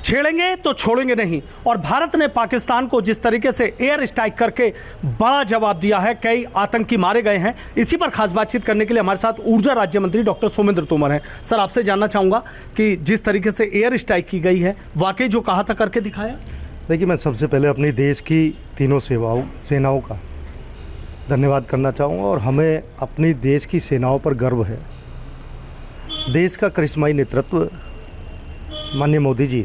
छेड़ेंगे तो छोड़ेंगे नहीं। और भारत ने पाकिस्तान को जिस तरीके से एयर स्ट्राइक करके बड़ा जवाब दिया है, कई आतंकी मारे गए हैं। इसी पर खास बातचीत करने के लिए हमारे साथ ऊर्जा राज्य मंत्री डॉक्टर सोमेंद्र तोमर हैं। सर, आपसे जानना चाहूँगा कि जिस तरीके से एयर स्ट्राइक की गई है, वाकई जो कहा था करके दिखाया? देखिए, मैं सबसे पहले अपनी देश की तीनों सेनाओं का धन्यवाद करना चाहूँगा और हमें अपनी देश की सेनाओं पर गर्व है। देश का करिश्माई नेतृत्व माननीय मोदी जी,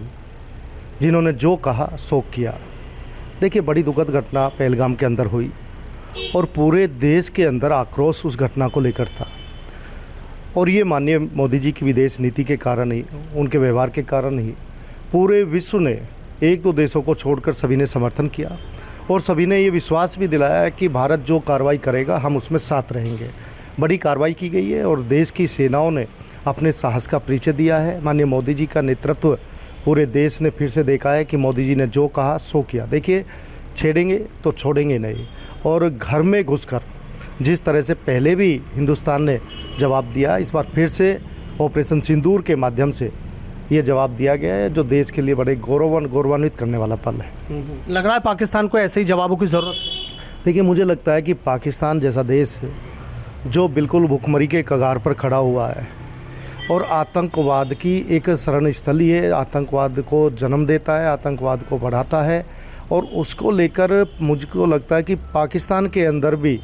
जिन्होंने जो कहा सो किया। देखिए, बड़ी दुखद घटना पहलगाम के अंदर हुई और पूरे देश के अंदर आक्रोश उस घटना को लेकर था। और ये माननीय मोदी जी की विदेश नीति के कारण ही, उनके व्यवहार के कारण ही पूरे विश्व ने, एक दो देशों को छोड़कर सभी ने समर्थन किया और सभी ने ये विश्वास भी दिलाया कि भारत जो कार्रवाई करेगा हम उसमें साथ रहेंगे। बड़ी कार्रवाई की गई है और देश की सेनाओं ने अपने साहस का परिचय दिया है। माननीय मोदी जी का नेतृत्व पूरे देश ने फिर से देखा है कि मोदी जी ने जो कहा सो किया। देखिए, छेड़ेंगे तो छोड़ेंगे नहीं। और घर में घुसकर जिस तरह से पहले भी हिंदुस्तान ने जवाब दिया, इस बार फिर से ऑपरेशन सिंदूर के माध्यम से ये जवाब दिया गया है, जो देश के लिए बड़े गौरवान्वित करने वाला पल है। लग रहा है पाकिस्तान को ऐसे ही जवाबों की ज़रूरत है। देखिए, मुझे लगता है कि पाकिस्तान जैसा देश जो बिल्कुल भुखमरी के कगार पर खड़ा हुआ है और आतंकवाद की एक शरण स्थली है, आतंकवाद को जन्म देता है, आतंकवाद को बढ़ाता है, और उसको लेकर मुझको लगता है कि पाकिस्तान के अंदर भी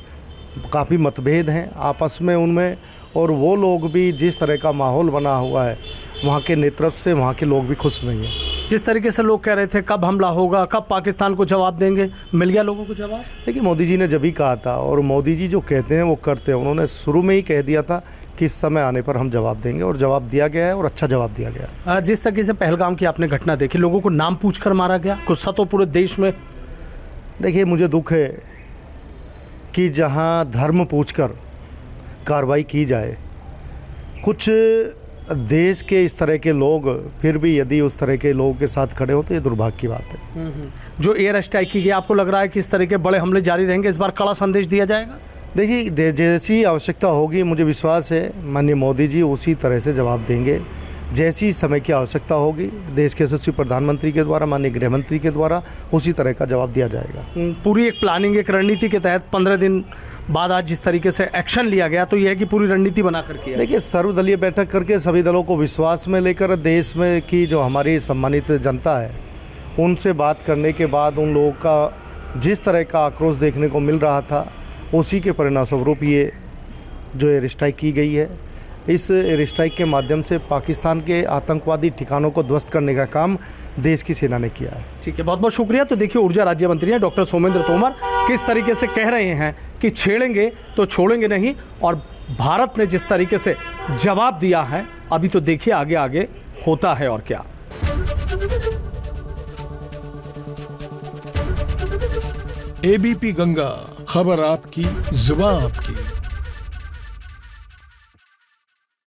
काफ़ी मतभेद हैं आपस में उनमें। और वो लोग भी, जिस तरह का माहौल बना हुआ है वहाँ के नेतृत्व से, वहाँ के लोग भी खुश नहीं हैं। जिस तरीके से लोग कह रहे थे कब हमला होगा, कब पाकिस्तान को जवाब देंगे, मिल गया लोगों को जवाब? देखिए, मोदी जी ने जब भी कहा था, और मोदी जी जो कहते हैं वो करते हैं। उन्होंने शुरू में ही कह दिया था कि इस समय आने पर हम जवाब देंगे, और जवाब दिया गया है और अच्छा जवाब दिया गया। जिस तरीके से पहलगाम की आपने घटना देखी, लोगों को नाम पूछकर मारा गया, गुस्सा तो पूरे देश में। देखिए, मुझे दुख है कि जहाँ धर्म पूछकर कार्रवाई की जाए, कुछ देश के इस तरह के लोग फिर भी यदि उस तरह के लोगों के साथ खड़े हो तो ये दुर्भाग्य की बात है। जो एयर स्ट्राइक की गई, आपको लग रहा है कि इस तरह के बड़े हमले जारी रहेंगे, इस बार कड़ा संदेश दिया जाएगा? देखिए, जैसी आवश्यकता होगी, मुझे विश्वास है माननीय मोदी जी उसी तरह से जवाब देंगे। जैसी समय की आवश्यकता होगी, देश के यशस्वी प्रधानमंत्री के द्वारा, माननीय गृह मंत्री के द्वारा उसी तरह का जवाब दिया जाएगा। पूरी एक प्लानिंग, एक रणनीति के तहत 15 दिन बाद आज जिस तरीके से एक्शन लिया गया, तो यह है कि पूरी रणनीति बना कर किया। देखिए, सर्वदलीय बैठक करके सभी दलों को विश्वास में लेकर देश में की जो हमारी सम्मानित जनता है, उनसे बात करने के बाद उन लोगों का जिस तरह का आक्रोश देखने को मिल रहा था, उसी के परिणामस्वरूप ये जो एयर स्ट्राइक की गई है। इस एयर स्ट्राइक के माध्यम से पाकिस्तान के आतंकवादी ठिकानों को ध्वस्त करने का काम देश की सेना ने किया है। ठीक है, बहुत बहुत शुक्रिया। तो देखिए, ऊर्जा राज्य मंत्री हैं डॉक्टर सोमेंद्र तोमर किस तरीके से कह रहे हैं कि छेड़ेंगे तो छोड़ेंगे नहीं, और भारत ने जिस तरीके से जवाब दिया है, अभी तो देखिए आगे आगे होता है और क्या। एबीपी गंगा, खबर आपकी, जुबान आपकी।